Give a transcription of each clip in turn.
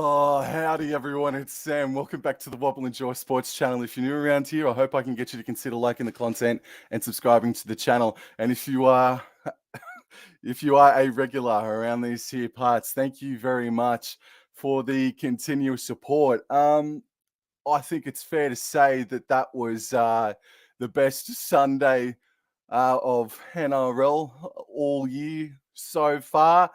Oh, howdy everyone, it's Sam. Welcome back to the Wobble Enjoy Sports channel. If you're new around here, I hope I can get you to consider liking the content and subscribing to the channel. And if you are a regular around these here parts, thank you very much for the continuous support. I think it's fair to say that that was the best Sunday of NRL all year so far.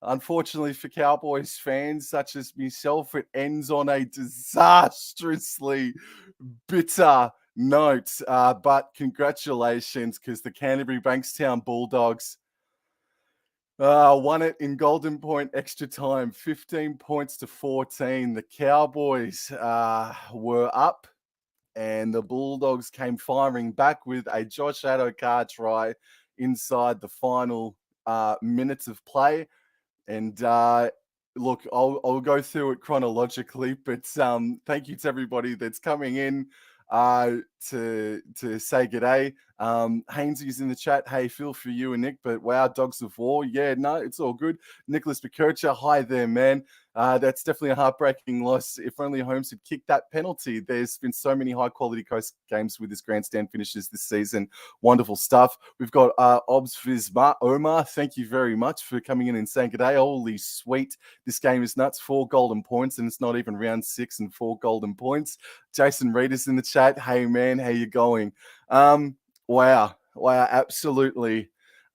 Unfortunately for Cowboys fans such as myself, it ends on a disastrously bitter note. But congratulations, because the Canterbury Bankstown Bulldogs won it in Golden Point extra time, 15 points to 14. The Cowboys were up, and the Bulldogs came firing back with a Josh Adokar try inside the final minutes of play. And look, I'll go through it chronologically, but thank you to everybody that's coming in to say g'day. Hainesy's in the chat. Hey, feel for you and Nick, but wow, Dogs of War. Yeah, no, it's all good. Nicholas Bikircha, hi there, man. That's definitely a heartbreaking loss. If only Holmes had kicked that penalty. There's been so many high-quality coast games with his grandstand finishes this season. Wonderful stuff. We've got Obs Vizma Omar. Thank you very much for coming in and saying good day. Holy sweet. This game is nuts. 4 golden points, and it's not even round 6 and 4 golden points. Jason Reed is in the chat. Hey, man, how you going? Wow, absolutely.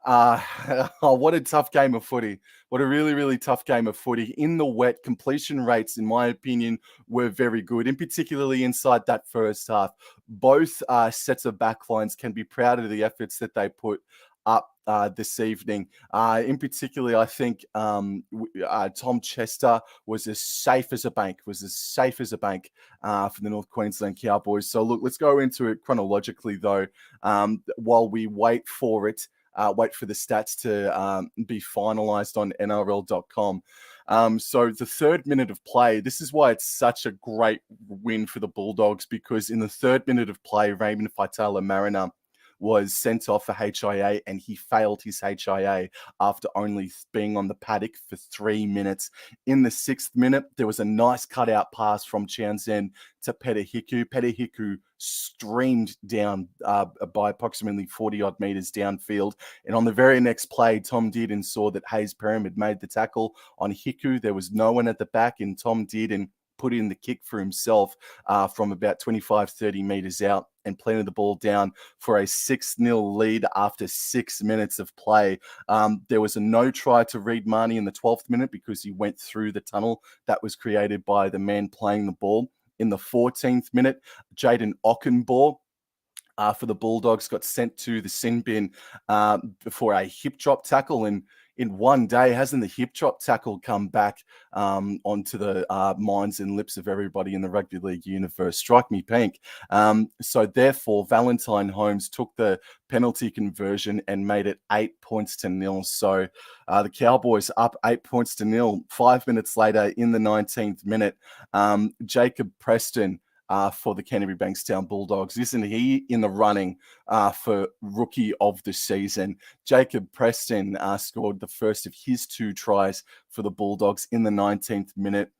What a tough game of footy. What a really, really tough game of footy. In the wet, completion rates, in my opinion, were very good, and particularly inside that first half. Both sets of backlines can be proud of the efforts that they put up this evening. In particular, I think Tom Chester was as safe as a bank, for the North Queensland Cowboys. So look, let's go into it chronologically though, while we wait for it. Wait for the stats to be finalized on NRL.com. So the third minute of play, this is why it's such a great win for the Bulldogs, because in the third minute of play, Raymond Faitala-Mariner was sent off for HIA, and he failed his HIA after only being on the paddock for 3 minutes. In the 6th minute, there was a nice cutout pass from Townsend to Petahiku. Petahiku streamed down by approximately 40-odd meters downfield. And on the very next play, Tom Dearden saw that Hayes Perham had made the tackle on Hiku. There was no one at the back, and Tom Dearden put in the kick for himself from about 25, 30 meters out and planted the ball down for a 6-0 lead after 6 minutes of play. There was a no try to Reed Marnie in the 12th minute because he went through the tunnel that was created by the man playing the ball. In the 14th minute, Jaden Ockenbaugh for the Bulldogs got sent to the sin bin for a hip drop tackle, and in one day, hasn't the hip drop tackle come back onto the minds and lips of everybody in the rugby league universe? Strike me pink. So therefore, Valentine Holmes took the penalty conversion and made it 8 points to 0. So the Cowboys up 8 points to 0. 5 minutes later, in the 19th minute, Jacob Preston for the Canterbury Bankstown Bulldogs. Isn't he in the running for Rookie of the Season? Jacob Preston scored the first of his 2 tries for the Bulldogs in the 19th minute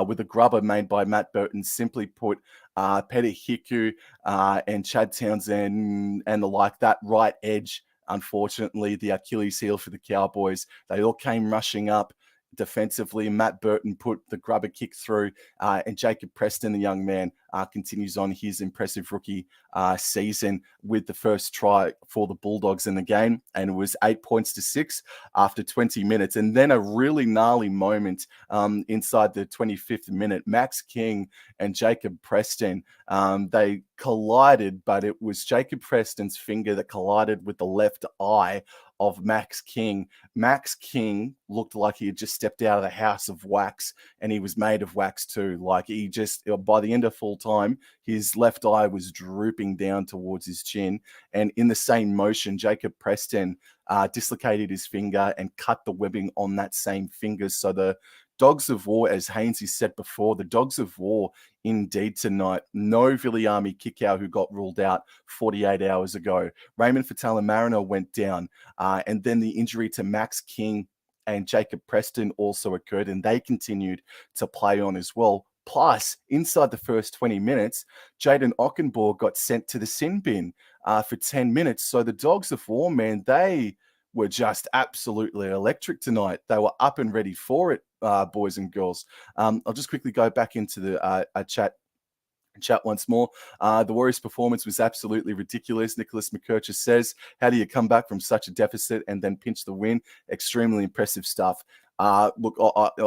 with a grubber made by Matt Burton. Simply put, Petahiku and Chad Townsend and the like, that right edge, unfortunately, the Achilles heel for the Cowboys. They all came rushing up defensively. Matt Burton put the grubber kick through, and Jacob Preston, the young man, continues on his impressive rookie season with the first try for the Bulldogs in the game, and it was 8 points to 6 after 20 minutes. And then a really gnarly moment inside the 25th minute. Max King and Jacob Preston, they collided, but it was Jacob Preston's finger that collided with the left eye of Max King. Max King looked like he had just stepped out of the house of wax, and he was made of wax too. Like, he just, by the end of full time, his left eye was drooping down towards his chin. And in the same motion, Jacob Preston dislocated his finger and cut the webbing on that same finger. So the Dogs of War, as Hainesy said before, the Dogs of War indeed tonight. No Viliami Kikau, who got ruled out 48 hours ago. Raymond Faitala-Mariner went down, and then the injury to Max King and Jacob Preston also occurred, and they continued to play on as well. Plus, inside the first 20 minutes, Jaden Ockenborg got sent to the sin bin for 10 minutes. So the Dogs of War, man, they were just absolutely electric tonight. They were up and ready for it, boys and girls. I'll just quickly go back into the chat once more. The Warriors' performance was absolutely ridiculous. Nicholas McKercher says, how do you come back from such a deficit and then pinch the win? Extremely impressive stuff. Look,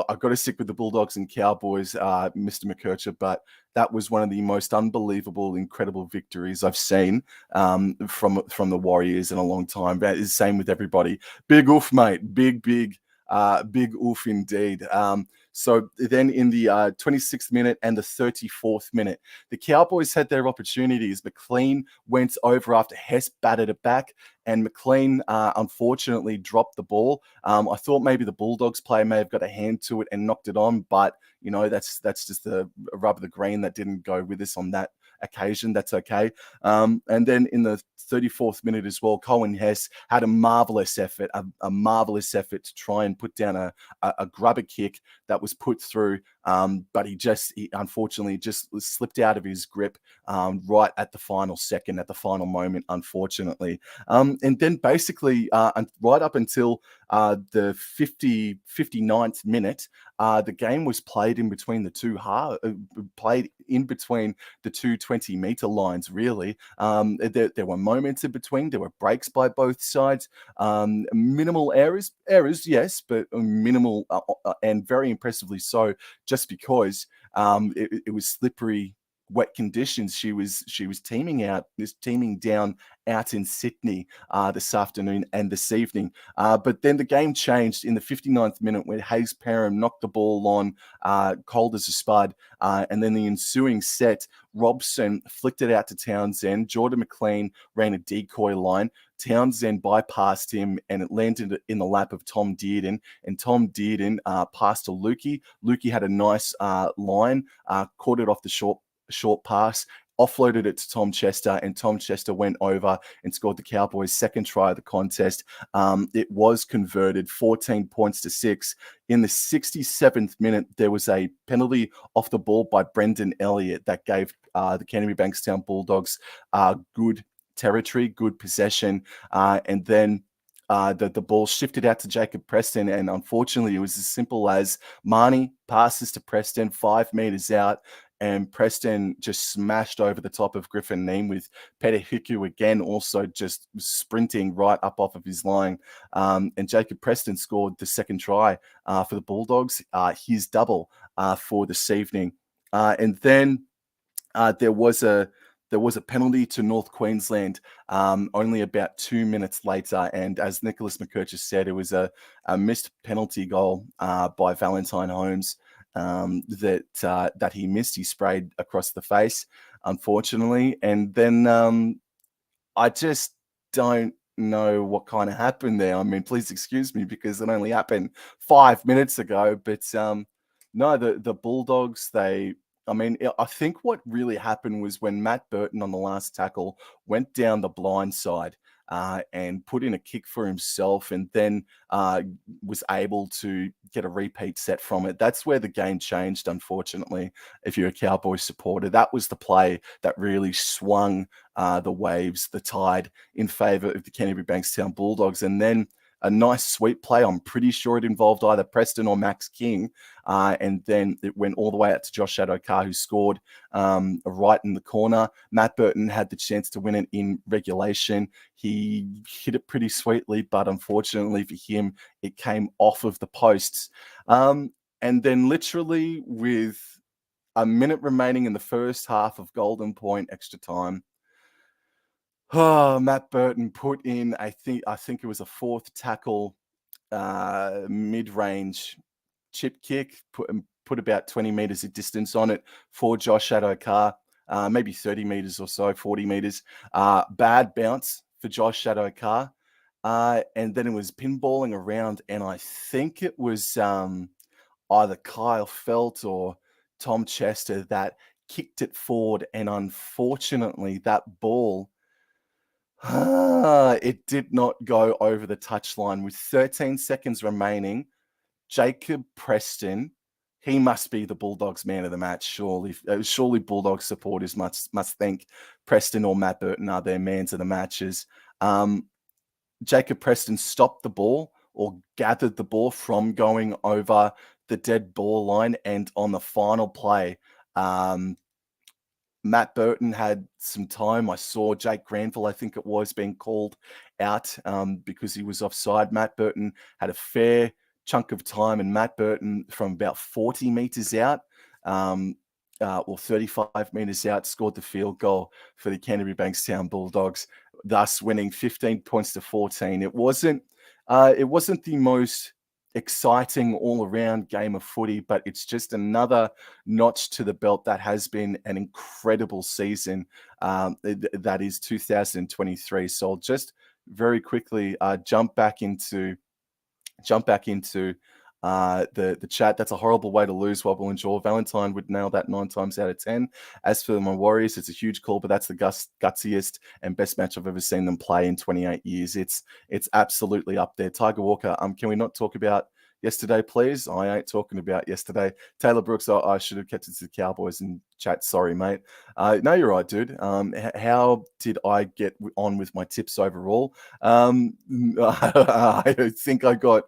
I've got to stick with the Bulldogs and Cowboys, Mr. McKercher, but that was one of the most unbelievable, incredible victories I've seen from the Warriors in a long time. That is the same with everybody. Big oof, mate. Big oof indeed. So then in the 26th minute and the 34th minute, the Cowboys had their opportunities. McLean went over after Hess batted it back, and McLean unfortunately dropped the ball. I thought maybe the Bulldogs player may have got a hand to it and knocked it on, but that's just the rub of the green that didn't go with us on that occasion. That's okay. And then in the 34th minute as well, Colin Hess had a marvelous effort to try and put down a grubber kick that was put through, but he unfortunately just slipped out of his grip right at the final second, at the final moment, unfortunately. And then basically right up until the 59th minute, the game was played in between the two 20-meter lines, really. There were moments in between. There were breaks by both sides. Minimal errors, yes, but minimal and very impressively so, just because it was slippery, wet conditions. She was teaming down out in Sydney this afternoon and this evening. But then the game changed in the 59th minute when Hayes Perham knocked the ball on cold as a spud. And then the ensuing set, Robson flicked it out to Townsend. Jordan McLean ran a decoy line. Townsend bypassed him, and it landed in the lap of Tom Dearden. And Tom Dearden passed to Lukey. Lukey had a nice line, caught it off the short pass, offloaded it to Tom Chester, and Tom Chester went over and scored the Cowboys' second try of the contest. It was converted 14 points to 6. In the 67th minute, there was a penalty off the ball by Brendan Elliott that gave the Canterbury Bankstown Bulldogs good territory, good possession, and then the ball shifted out to Jacob Preston, and unfortunately, it was as simple as Marnie passes to Preston 5 meters out, and Preston just smashed over the top of Griffin Neem, with Peter Hiku again also just sprinting right up off of his line. And Jacob Preston scored the second try for the Bulldogs, his double for this evening. And then there was a penalty to North Queensland only about 2 minutes later, and as Nicholas McKercher said, it was a missed penalty goal by Valentine Holmes that he missed. He sprayed across the face, unfortunately, and then I just don't know what kind of happened there. I mean, please excuse me because it only happened 5 minutes ago. But no, the Bulldogs, I think what really happened was when Matt Burton on the last tackle went down the blind side and put in a kick for himself, and then was able to get a repeat set from it. That's where the game changed, unfortunately, if you're a Cowboys supporter. That was the play that really swung the waves, the tide, in favour of the Canterbury Bankstown Bulldogs. And then a nice sweep play. I'm pretty sure it involved either Preston or Max King. And then it went all the way out to Josh Adokar, who scored right in the corner. Matt Burton had the chance to win it in regulation. He hit it pretty sweetly, but unfortunately for him, it came off of the posts. And then literally with a minute remaining in the first half of Golden Point extra time, Matt Burton put in, I think it was a fourth tackle, mid-range chip kick, put about 20 meters of distance on it for Josh Adokar, maybe 30 meters or so, 40 meters. Bad bounce for Josh Adokar. And then it was pinballing around, and I think it was either Kyle Felt or Tom Chester that kicked it forward, and unfortunately that ball It did not go over the touchline with 13 seconds remaining. Jacob Preston, he must be the Bulldogs man of the match, surely. Surely Bulldogs supporters must think Preston or Matt Burton are their mans of the matches. Jacob Preston stopped the ball or gathered the ball from going over the dead ball line, and on the final play, Matt Burton had some time. I saw Jake Granville, I think it was, being called out because he was offside. Matt Burton had a fair chunk of time, and Matt Burton, from about 40 meters out, or 35 meters out, scored the field goal for the Canterbury Bankstown Bulldogs, thus winning 15 points to 14. It wasn't the most exciting all-around game of footy, but it's just another notch to the belt. That has been an incredible season. That is 2023. So I'll just very quickly jump back into the chat. That's a horrible way to lose, Wobble and Jaw. Valentine would nail that 9 times out of 10. As for my Warriors, it's a huge call, but that's the gutsiest and best match I've ever seen them play in 28 years. It's absolutely up there. Tiger Walker, can we not talk about yesterday, please? I ain't talking about yesterday. Taylor Brooks, I should have kept it to the Cowboys in chat. Sorry, mate. No, you're right, dude. How did I get on with my tips overall? I think I got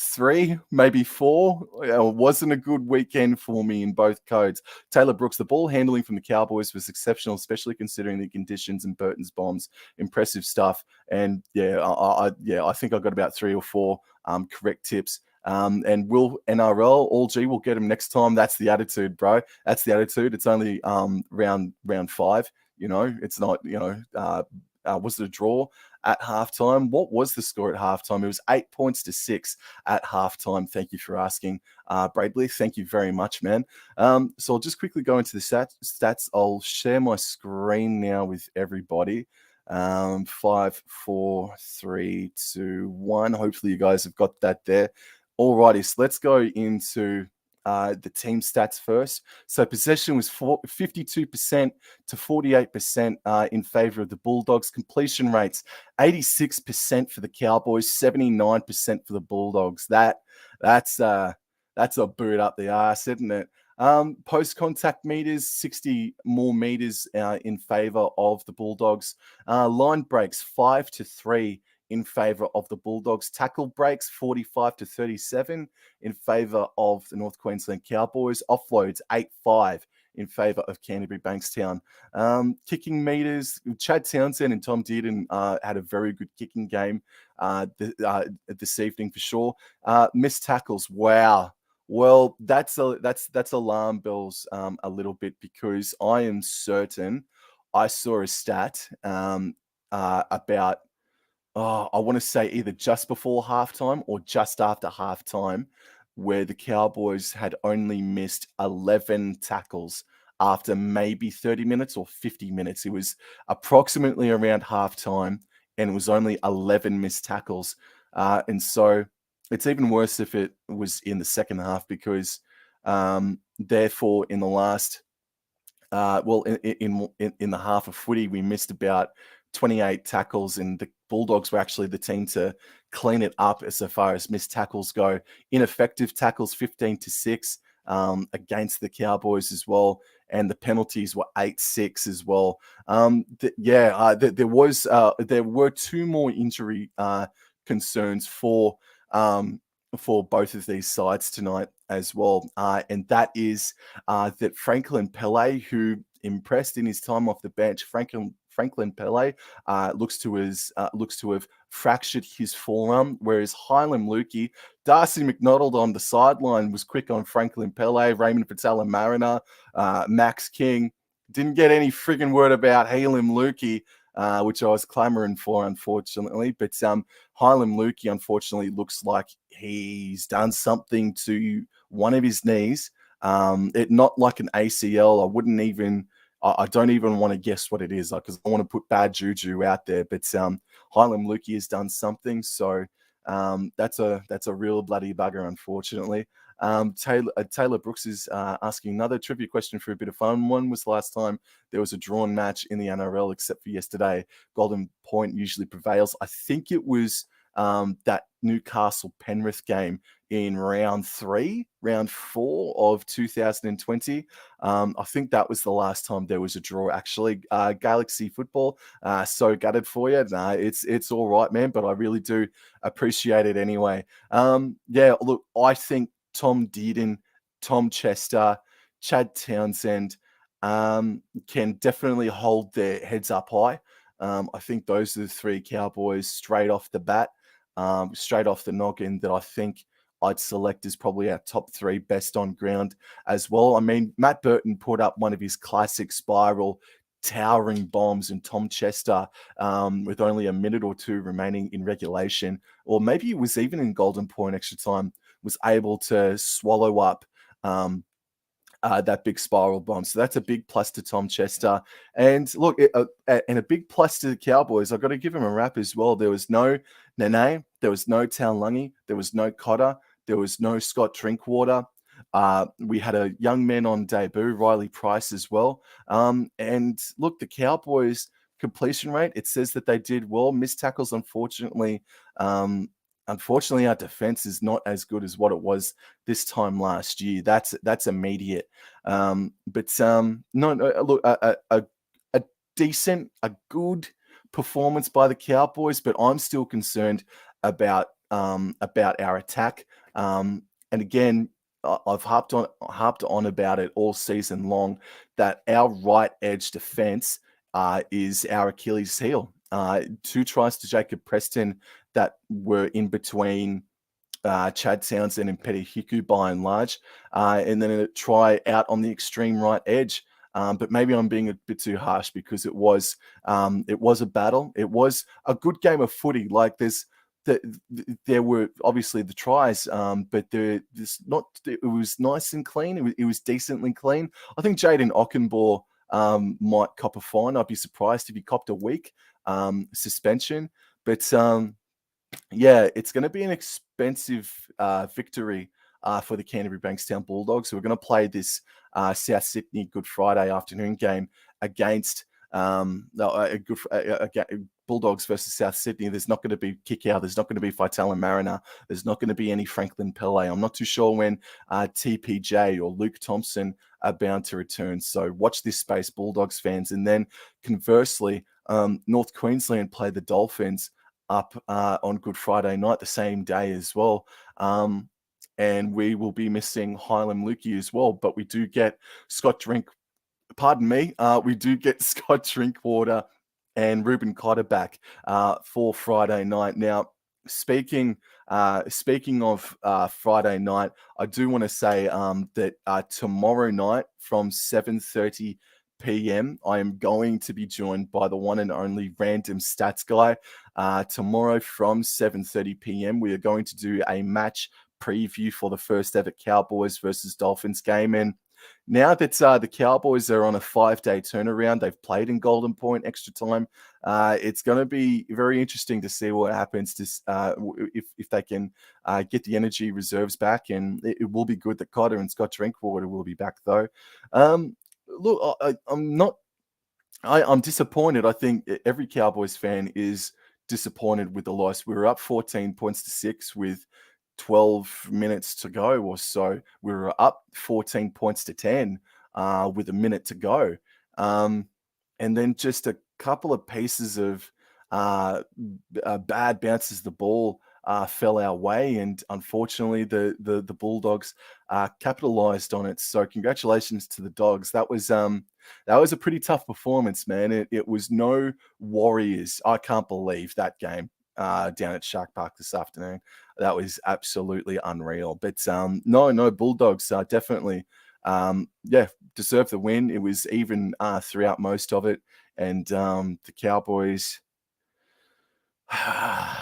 3, maybe 4. It wasn't a good weekend for me in both codes. Taylor Brooks, the ball handling from the Cowboys was exceptional, especially considering the conditions and Burton's bombs. Impressive stuff. And I think I got about 3 or 4 correct tips. And will NRL, all G, we'll get him next time. That's the attitude, bro. That's the attitude. It's only round 5. It's not, was it a draw at halftime? What was the score at halftime? It was 8 points to 6 at halftime. Thank you for asking, Bradley. Thank you very much, man. So I'll just quickly go into the stats. I'll share my screen now with everybody. 5, 4, 3, 2, 1. Hopefully you guys have got that there. Alrighty, so let's go into the team stats first. So possession was 52% to 48% in favor of the Bulldogs. Completion rates 86% for the Cowboys, 79% for the Bulldogs. That's a boot up the arse, isn't it? Post contact meters, 60 more meters in favor of the Bulldogs. Line breaks 5-3 in favor of the Bulldogs. Tackle breaks 45 to 37 in favor of the North Queensland Cowboys. Offloads 8-5 in favor of Canterbury Bankstown. Kicking meters, Chad Townsend and Tom Dearden had a very good kicking game this evening for sure. Missed tackles, wow. Well, that's alarm bells a little bit, because I am certain I saw a stat about, I want to say either just before halftime or just after halftime, where the Cowboys had only missed 11 tackles after maybe 30 minutes or 50 minutes. It was approximately around halftime, and it was only 11 missed tackles. And so it's even worse if it was in the second half, because therefore in the last in the half of footy, we missed about 28 tackles, and the Bulldogs were actually the team to clean it up as far as missed tackles go. Ineffective tackles 15-6 against the Cowboys as well, and the penalties were 8-6 as well. There were 2 more injury concerns for both of these sides tonight as well, and that is that Franklin Pele, who impressed in his time off the bench, Franklin Pele looks to have fractured his forearm, whereas Hylam Lukey, Darcy McDonald on the sideline was quick on Franklin Pele, Raymond Patella Mariner, Max King. Didn't get any friggin' word about Hylam Lukey, which I was clamoring for, unfortunately. But Hylam Lukey, unfortunately, looks like he's done something to one of his knees. Not like an ACL. I don't even want to guess what it is, because I want to put bad juju out there. But Hylam Lukey has done something. So That's a real bloody bugger, unfortunately. Taylor Brooks is asking another trivia question for a bit of fun. When was the last time there was a drawn match in the NRL except for yesterday? Golden Point usually prevails. I think it was that Newcastle Penrith game in round 4 of 2020. I think that was the last time there was a draw, actually. Galaxy football, so gutted for you. Nah, it's all right, man, but I really do appreciate it anyway. Yeah, look, I think Tom Dearden, Tom Chester, Chad Townsend can definitely hold their heads up high. I think those are the 3 Cowboys straight off the bat, straight off the noggin, that I think I'd select as probably our top 3 best on ground as well. I mean, Matt Burton put up one of his classic spiral towering bombs, and Tom Chester, with only a minute or 2 remaining in regulation, or maybe it was even in Golden Point extra time, was able to swallow up that big spiral bomb. So that's a big plus to Tom Chester. And look, and a big plus to the Cowboys. I've got to give him a rap as well. There was no Nene, there was no Taulagi, there was no Cotter, there was no Scott Drinkwater. We had a young man on debut, Riley Price, as well. And look, the Cowboys completion rate, it says that they did well. Missed tackles, unfortunately. Unfortunately, our defense is not as good as what it was this time last year. That's immediate. No, look, a decent, a good performance by the Cowboys, but I'm still concerned about our attack. And again, I've harped on about it all season long, that our right edge defense is our Achilles heel. 2 tries to Jacob Preston that were in between Chad Townsend and Petty Hiku by and large, and then a try out on the extreme right edge. But maybe I'm being a bit too harsh, because it was a battle. It was a good game of footy. Like there were obviously the tries, but it was nice and clean. It was decently clean. I think Jaden Ockenbaugh might cop a fine. I'd be surprised if he copped a week suspension. But yeah, it's going to be an expensive victory for the Canterbury Bankstown Bulldogs. So we're going to play this South Sydney Good Friday afternoon game against Bulldogs versus South Sydney. There's not going to be Kick-Out. There's not going to be Faitala Mariner. There's not going to be any Franklin Pele. I'm not too sure when TPJ or Luke Thompson are bound to return. So watch this space, Bulldogs fans. And then conversely, North Queensland play the Dolphins up on Good Friday night, the same day as well. And we will be missing Hylam Lukey as well. But we do get we do get Scott Drinkwater and Ruben Cotter back for Friday night. Now, speaking of Friday night, I do want to say that tomorrow night from 7:30 p.m. I am going to be joined by the one and only Random Stats Guy. Tomorrow from 7:30 p.m. we are going to do a match preview for the first ever Cowboys versus Dolphins game. And now that the Cowboys are on a 5-day turnaround, they've played in Golden Point extra time. It's going to be very interesting to see what happens if they can get the energy reserves back, and it will be good that Cotter and Scott Drinkwater will be back though. Look, I'm disappointed. I think every Cowboys fan is disappointed with the loss. We were up 14 points to 6 with 12 minutes to go or so. We were up 14 points to 10 with a minute to go. And then just a couple of pieces of bad bounces the ball fell our way, and unfortunately the Bulldogs capitalized on it. So congratulations to the Dogs. That was a pretty tough performance, man. It was no Warriors. I can't believe that game down at Shark Park this afternoon. That was absolutely unreal. But no, Bulldogs definitely deserved the win. It was even throughout most of it. And the Cowboys, oh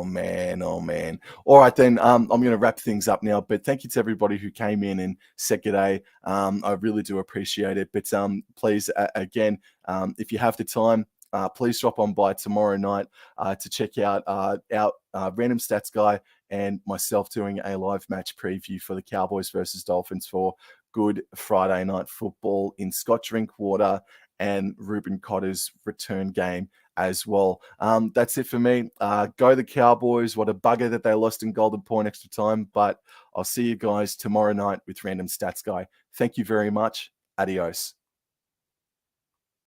man. All right, then I'm going to wrap things up now. But thank you to everybody who came in and said good day. I really do appreciate it. But please, again, if you have the time, please drop on by tomorrow night to check out our Random Stats Guy and myself doing a live match preview for the Cowboys versus Dolphins for good Friday night football in Scott Drinkwater and Ruben Cotter's return game as well. That's it for me. Go the Cowboys. What a bugger that they lost in Golden Point extra time, but I'll see you guys tomorrow night with Random Stats Guy. Thank you very much. Adios.